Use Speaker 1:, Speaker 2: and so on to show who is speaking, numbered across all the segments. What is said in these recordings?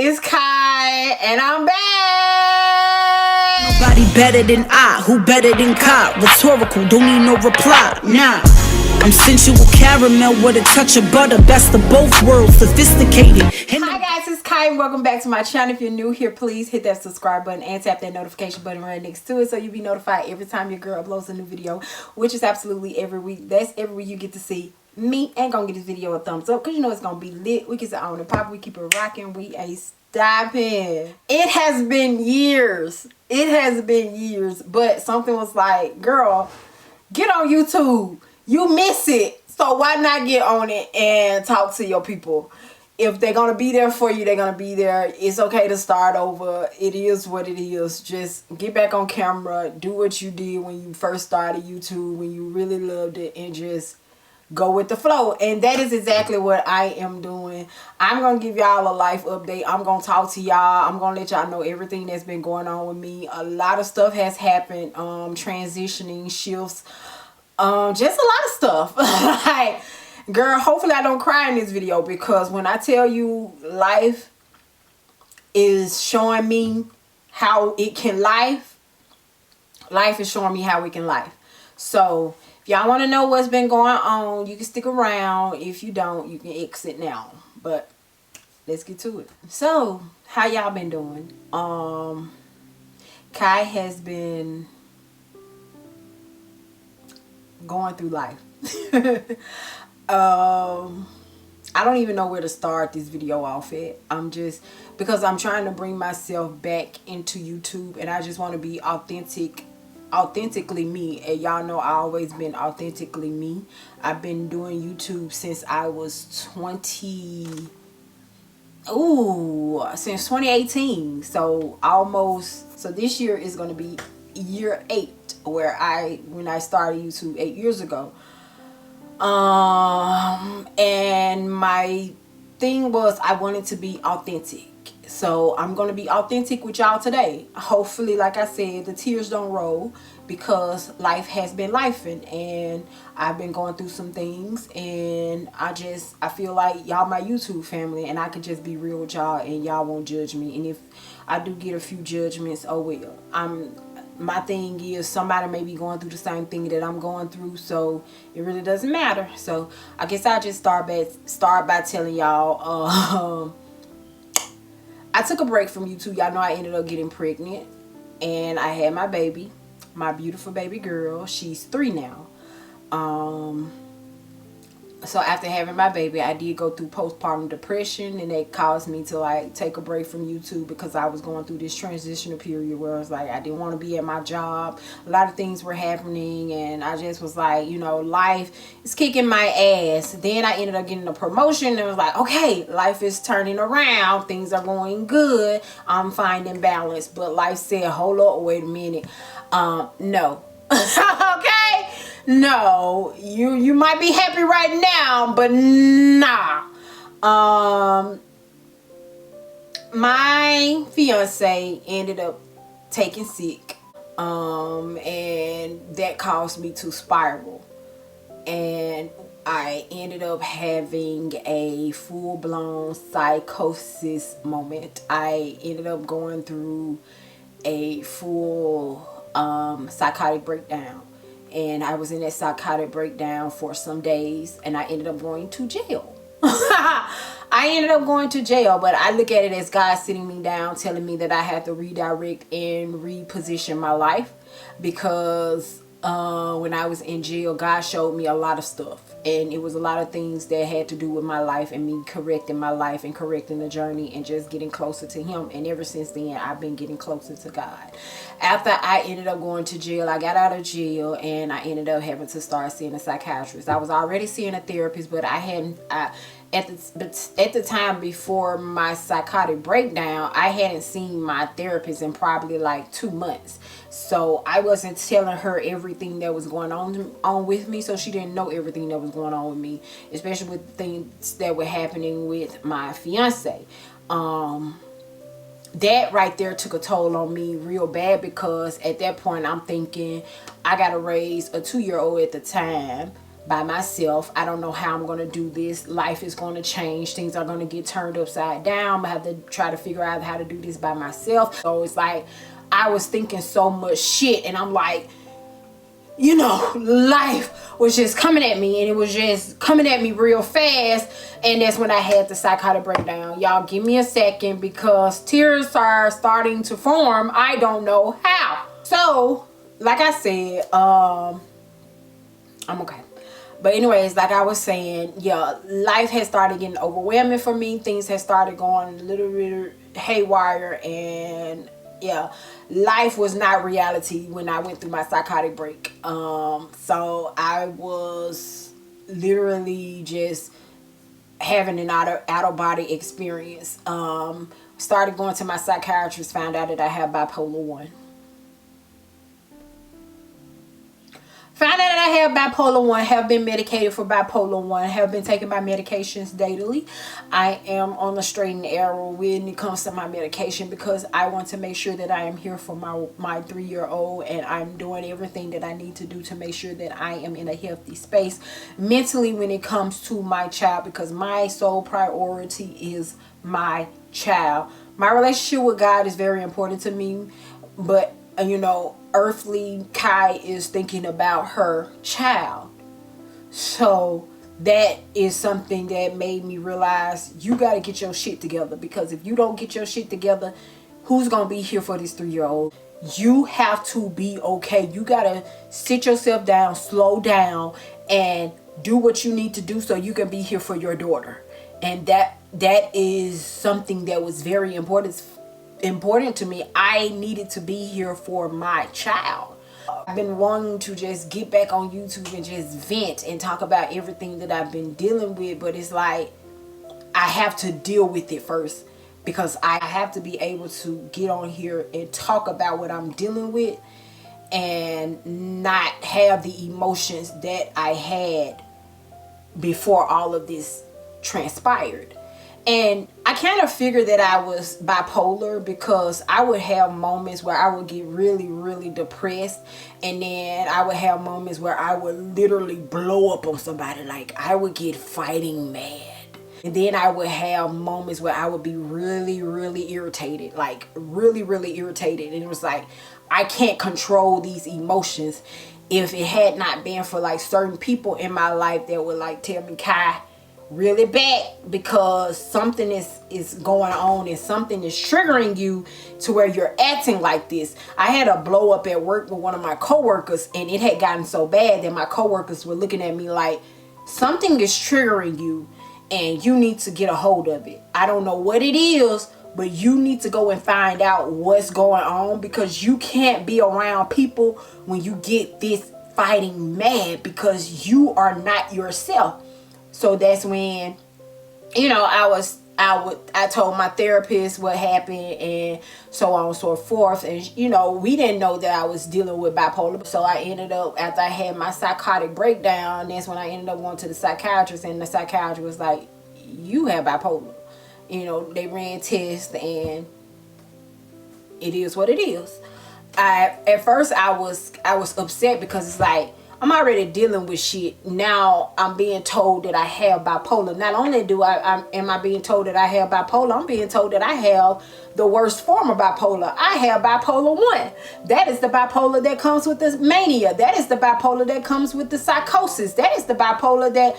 Speaker 1: it's Kai, and I'm back.
Speaker 2: Nobody better than I, who better than Kai? Rhetorical, don't need no reply, nah. I'm sensual caramel with a touch of butter, best of both worlds, sophisticated.
Speaker 1: Hi guys, it's Kai, and welcome back to my channel. If you're new here, please hit that subscribe button and tap that notification button right next to it so you'll be notified every time your girl uploads a new video, which is absolutely every week. That's every week you get to see me. And gonna give this video a thumbs up because you know it's gonna be lit. We get it on and pop, we keep it rocking, we ain't stopping. It has been years. It has been years, but something was like, girl, get on YouTube. You miss it, so why not get on it and talk to your people? If they're gonna be there for you, they're gonna be there. It's okay to start over. It is what it is. Just get back on camera, do what you did when you first started YouTube, when you really loved it, and just go with the flow. And that is exactly what I am doing. I'm gonna give y'all a life update. I'm gonna talk to y'all. I'm gonna let y'all know everything that's been going on with me. A lot of stuff has happened, transitioning, shifts, just a lot of stuff. Like, girl, hopefully I don't cry in this video, because when I tell you life is showing me how it can life is showing me how we can life. So if y'all want to know what's been going on, you can stick around. If you don't, you can exit now. But let's get to it. So how y'all been doing? Kai has been going through life. I don't even know where to start this video off at. Because I'm trying to bring myself back into YouTube, and I just want to be authentically me. And y'all know I always been authentically me. I've been doing YouTube since I was since 2018. So this year is going to be year 8 when I started YouTube 8 years ago. And my thing was I wanted to be authentic. So I'm going to be authentic with y'all today. Hopefully, like I said, the tears don't roll, because life has been lifing, and I've been going through some things, and I feel like y'all my YouTube family, and I could just be real with y'all, and y'all won't judge me. And if I do get a few judgments, oh well. My thing is, somebody may be going through the same thing that I'm going through, so it really doesn't matter. So I guess I'll just start by telling y'all, I took a break from YouTube. Y'all know I ended up getting pregnant, and I had my baby, my beautiful baby girl. She's 3 now. So after having my baby, I did go through postpartum depression, and that caused me to like take a break from YouTube, because I was going through this transitional period where I was like, I didn't want to be at my job. A lot of things were happening, and I just was like, you know, life is kicking my ass. Then I ended up getting a promotion, and it was like, okay, life is turning around. Things are going good. I'm finding balance. But life said, hold up, wait a minute. No. Okay? No, you might be happy right now, but nah. My fiance ended up taking sick, and that caused me to spiral, and I ended up having a full-blown psychosis moment. I ended up going through a full psychotic breakdown. And I was in that psychotic breakdown for some days, and I ended up going to jail. I ended up going to jail, but I look at it as God sitting me down, telling me that I had to redirect and reposition my life, because when I was in jail, God showed me a lot of stuff, and it was a lot of things that had to do with my life and me correcting my life and correcting the journey and just getting closer to Him. And ever since then, I've been getting closer to God. After I ended up going to jail, I got out of jail, and I ended up having to start seeing a psychiatrist. I was already seeing a therapist, but at the time before my psychotic breakdown, I hadn't seen my therapist in probably like 2 months. So I wasn't telling her everything that was going on with me, so she didn't know everything that was going on with me, especially with things that were happening with my fiance. That right there took a toll on me real bad, because at that point I'm thinking I gotta raise a 2-year-old at the time. by myself. I don't know how I'm going to do this. Life is going to change. Things are going to get turned upside down. I have to try to figure out how to do this by myself. So it's like I was thinking so much shit, and I'm like, you know, life was just coming at me, and it was just coming at me real fast. And that's when I had the psychotic breakdown. Y'all give me a second, because tears are starting to form. I don't know how. So like I said, I'm okay. But anyways, like I was saying, yeah, life has started getting overwhelming for me. Things have started going a little bit haywire, and yeah, life was not reality when I went through my psychotic break. So I was literally just having an out-of-body experience. Started going to my psychiatrist, found out that I have bipolar 1. Found out that I have bipolar 1, have been medicated for bipolar 1, have been taking my medications daily. I am on the straight and narrow when it comes to my medication, because I want to make sure that I am here for my 3-year-old, and I'm doing everything that I need to do to make sure that I am in a healthy space mentally when it comes to my child, because my sole priority is my child. My relationship with God is very important to me, but you know, earthly Kai is thinking about her child. So that is something that made me realize you got to get your shit together, because if you don't get your shit together, who's going to be here for this 3-year-old? You have to be okay. You got to sit yourself down, slow down, and do what you need to do so you can be here for your daughter. And that is something that was very important to me. I needed to be here for my child. I've been wanting to just get back on YouTube and just vent and talk about everything that I've been dealing with, but it's like I have to deal with it first, because I have to be able to get on here and talk about what I'm dealing with and not have the emotions that I had before all of this transpired. And I kind of figured that I was bipolar, because I would have moments where I would get really, really depressed. And then I would have moments where I would literally blow up on somebody. Like, I would get fighting mad. And then I would have moments where I would be really, really irritated. Like, really, really irritated. And it was like, I can't control these emotions. If it had not been for like certain people in my life that would like tell me, Kai, really bad, because something is going on and something is triggering you to where you're acting like this. I had a blow up at work with one of my coworkers, and it had gotten so bad that my coworkers were looking at me like, something is triggering you and you need to get a hold of it. I don't know what it is, but you need to go and find out what's going on, because you can't be around people when you get this fighting mad, because you are not yourself. So that's when, you know, I told my therapist what happened and so on and so forth. And, you know, we didn't know that I was dealing with bipolar. So I ended up, after I had my psychotic breakdown, that's when I ended up going to the psychiatrist. And the psychiatrist was like, you have bipolar. You know, they ran tests and it is what it is. At first I was upset, because it's like, I'm already dealing with shit. Now I'm being told that I have bipolar. Not only am I being told that I have bipolar, I'm being told that I have the worst form of bipolar. I have bipolar 1. That is the bipolar that comes with the mania. That is the bipolar that comes with the psychosis. That is the bipolar that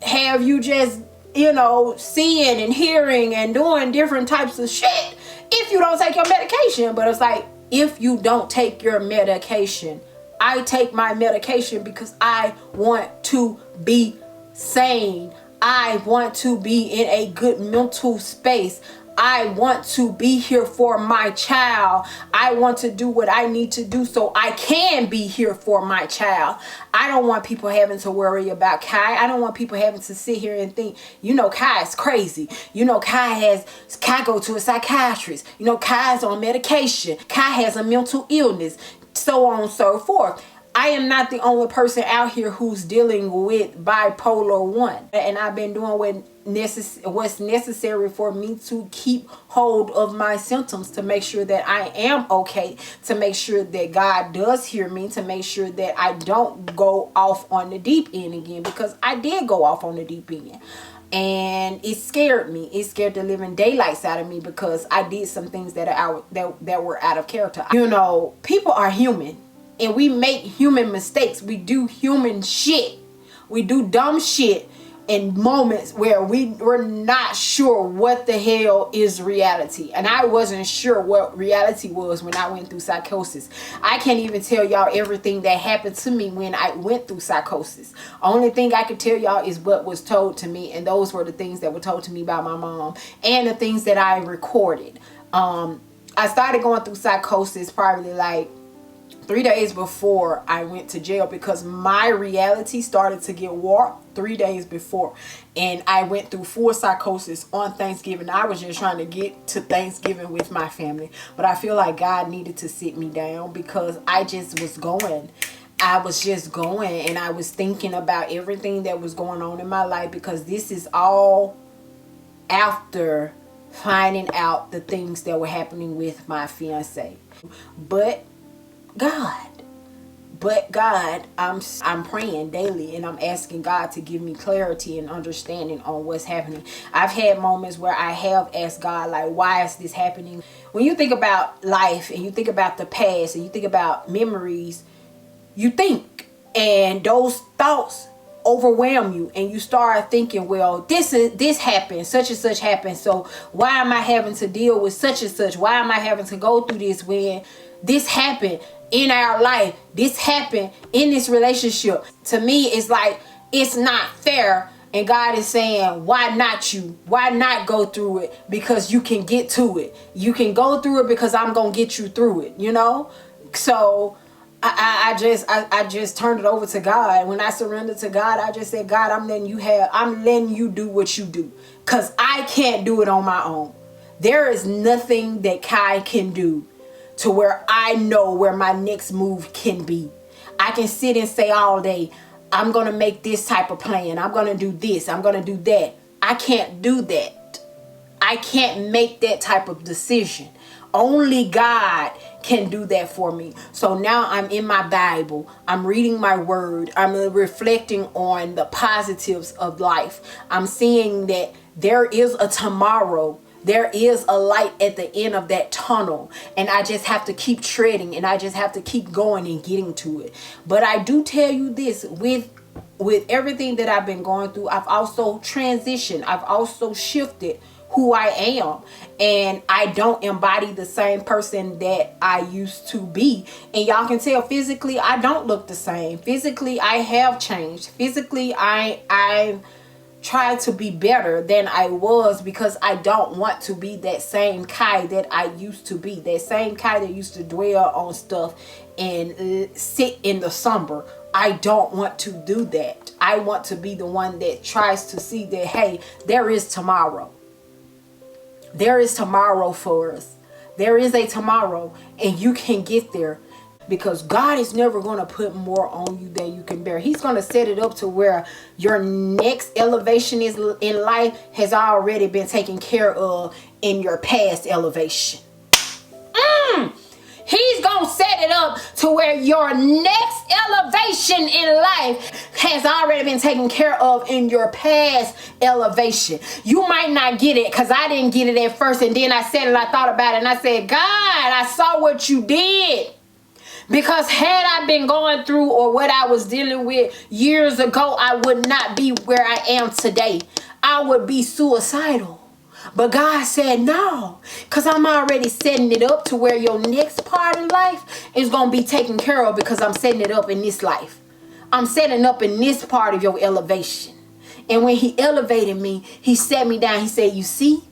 Speaker 1: have you just, you know, seeing and hearing and doing different types of shit if you don't take your medication. But it's like, if you don't take your medication, I take my medication because I want to be sane. I want to be in a good mental space. I want to be here for my child. I want to do what I need to do so I can be here for my child. I don't want people having to worry about Kai. I don't want people having to sit here and think, you know, Kai is crazy. You know, Kai go to a psychiatrist. You know, Kai's on medication. Kai has a mental illness. So on and so forth. I am not the only person out here who's dealing with bipolar 1. And I've been doing what's necessary for me to keep hold of my symptoms, to make sure that I am okay, to make sure that God does hear me, to make sure that I don't go off on the deep end again, because I did go off on the deep end. And it scared me. It scared the living daylights out of me, because I did some things that were out of character. You know, people are human, and we make human mistakes. We do human shit. We do dumb shit in moments where we're not sure what the hell is reality. And I wasn't sure what reality was when I went through psychosis. I can't even tell y'all everything that happened to me when I went through psychosis. Only thing I could tell y'all is what was told to me, and those were the things that were told to me by my mom, and the things that I recorded. I started going through psychosis probably like 3 days before I went to jail, because my reality started to get warped 3 days before, and I went through full psychosis on Thanksgiving. I was just trying to get to Thanksgiving with my family, but I feel like God needed to sit me down, because I just was going. I was just going, and I was thinking about everything that was going on in my life, because this is all after finding out the things that were happening with my fiance. But God, I'm praying daily, and I'm asking God to give me clarity and understanding on what's happening. I've had moments where I have asked God, like, why is this happening? When you think about life, and you think about the past, and you think about memories, you think, and those thoughts overwhelm you, and you start thinking, well, this happened, such and such happened, so why am I having to deal with such and such? Why am I having to go through this when this happened in our life? This happened in this relationship. To me, it's like, it's not fair. And God is saying, why not you? Why not go through it? Because you can get to it. You can go through it, because I'm going to get you through it, you know? So I just turned it over to God. When I surrendered to God, I just said, God, I'm letting you do what you do, because I can't do it on my own. There is nothing that Kai can do to where I know where my next move can be. I can sit and say all day, I'm going to make this type of plan. I'm going to do this. I'm going to do that. I can't do that. I can't make that type of decision. Only God can do that for me. So now I'm in my Bible. I'm reading my word. I'm reflecting on the positives of life. I'm seeing that there is a tomorrow. There is a light at the end of that tunnel, and I just have to keep treading, and I just have to keep going and getting to it. But I do tell you this, with everything that I've been going through, I've also transitioned. I've also shifted who I am, and I don't embody the same person that I used to be. And y'all can tell physically I don't look the same. Physically I have changed. Physically I try to be better than I was, because I don't want to be that same Kai that I used to be. That same Kai that used to dwell on stuff and sit in the somber. I don't want to do that. I want to be the one that tries to see that, hey, there is tomorrow. There is tomorrow for us. There is a tomorrow, and you can get there. Because God is never going to put more on you than you can bear. He's going to set it up to where your next elevation is in life has already been taken care of in your past elevation. He's going to set it up to where your next elevation in life has already been taken care of in your past elevation. You might not get it, because I didn't get it at first. And then I said it, I thought about it, and I said, God, I saw what you did. Because had I been going through or what I was dealing with years ago, I would not be where I am today. I would be suicidal. But God said no, because I'm already setting it up to where your next part of life is going to be taken care of, because I'm setting it up in this life. I'm setting up in this part of your elevation. And when he elevated me, he set me down. He said, you see,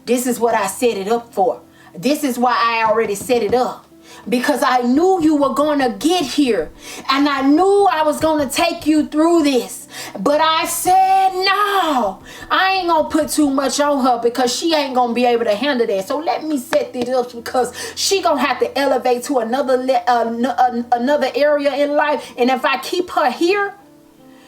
Speaker 1: this is what I set it up for. This is why I already set it up. because I knew you were going to get here, and I knew I was going to take you through this. But I said, no, I ain't going to put too much on her because she ain't going to be able to handle that. So let me set this up because she going to have to elevate to another area in life. And if I keep her here,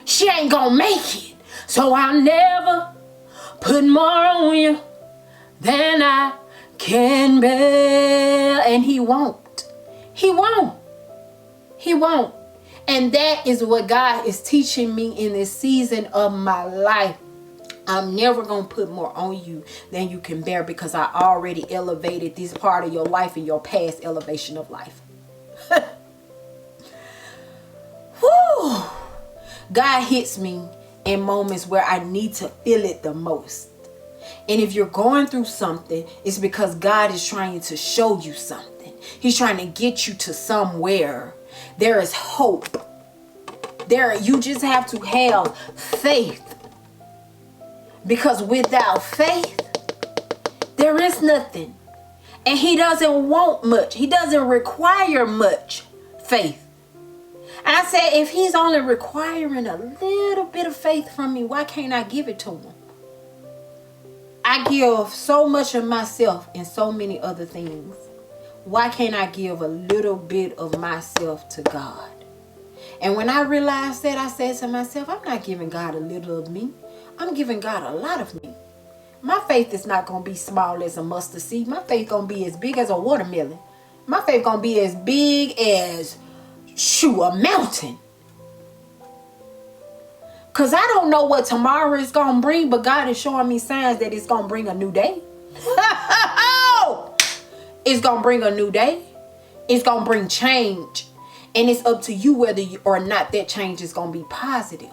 Speaker 1: she ain't going to make it. So I'll never put more on you than I can bear. And he won't. He won't. He won't. And that is what God is teaching me in this season of my life. I'm never going to put more on you than you can bear because I already elevated this part of your life in your past elevation of life. Whew. God hits me in moments where I need to feel it the most. And if you're going through something, it's because God is trying to show you something. He's trying to get you to somewhere. There is hope. You just have to have faith. Because without faith, there is nothing. And he doesn't want much. He doesn't require much faith. I said, if he's only requiring a little bit of faith from me, why can't I give it to him? I give so much of myself in so many other things. Why can't I give a little bit of myself to God? And when I realized that, I said to myself, I'm not giving God a little of me. I'm giving God a lot of me. My faith is not going to be small as a mustard seed. My faith going to be as big as a watermelon. My faith going to be as big as, a mountain. Because I don't know what tomorrow is going to bring, but God is showing me signs that it's going to bring a new day. It's going to bring a new day. It's going to bring change. And it's up to you whether or not that change is going to be positive.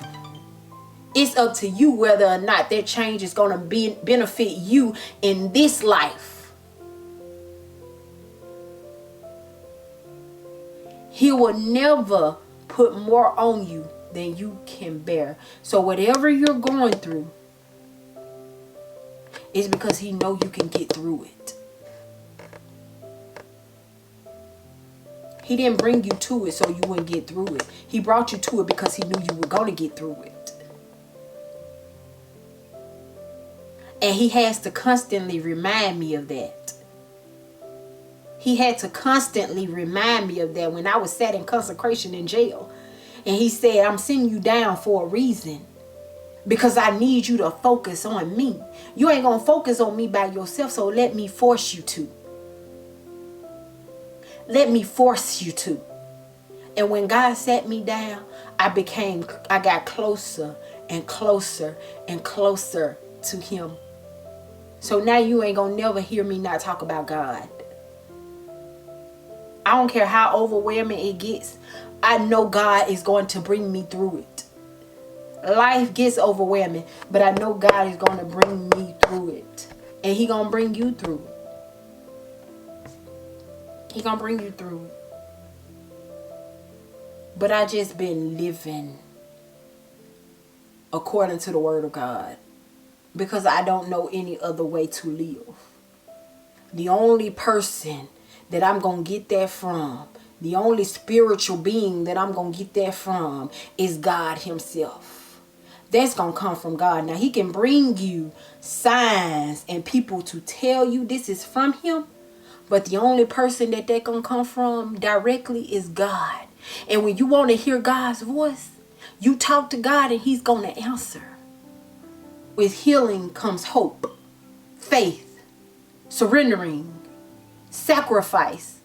Speaker 1: It's up to you whether or not that change is going to benefit you in this life. He will never put more on you than you can bear. So whatever you're going through is because he knows you can get through it. He didn't bring you to it so you wouldn't get through it. He brought you to it because he knew you were going to get through it. And he has to constantly remind me of that. He had to constantly remind me of that when I was sat in consecration in jail. And he said, I'm sending you down for a reason. Because I need you to focus on me. You ain't going to focus on me by yourself, so let me force you to. Let me force you to. And when God sat me down, I got closer and closer and closer to him. So now you ain't gonna never hear me not talk about God. I don't care how overwhelming it gets. I know God is going to bring me through it. Life gets overwhelming, but I know God is going to bring me through it. And he gonna bring you through it. He gonna bring you through it. But I just been living according to the word of God. Because I don't know any other way to live. The only person that I'm going to get that from, the only spiritual being that I'm going to get that from is God himself. That's going to come from God. Now, he can bring you signs and people to tell you this is from him. But the only person that they're going to come from directly is God. And when you want to hear God's voice, you talk to God and he's going to answer. With healing comes hope, faith, surrendering, sacrifice,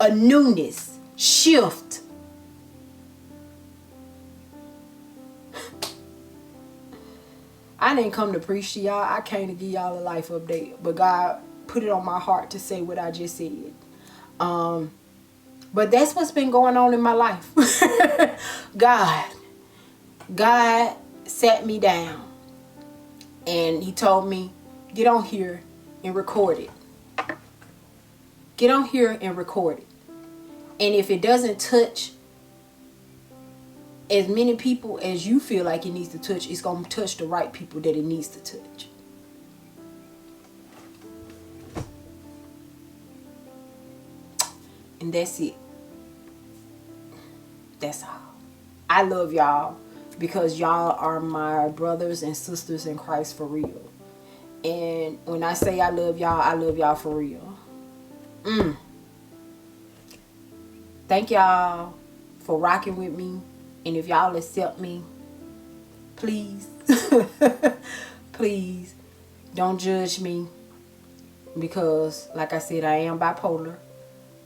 Speaker 1: a newness, shift. I didn't come to preach to y'all. I came to give y'all a life update. But God put it on my heart to say what I just said. But that's what's been going on in my life. God sat me down. And he told me, get on here and record it. Get on here and record it. And if it doesn't touch as many people as you feel like it needs to touch, it's going to touch the right people that it needs to touch. And that's it. That's all. I love y'all because y'all are my brothers and sisters in Christ for real. And when I say I love y'all for real. Thank y'all for rocking with me. And if y'all accept me, please, please don't judge me. Because, like I said, I am bipolar.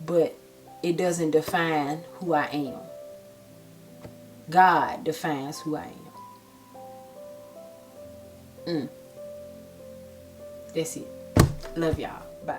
Speaker 1: But it doesn't define who I am. God defines who I am. That's it. Love y'all. Bye.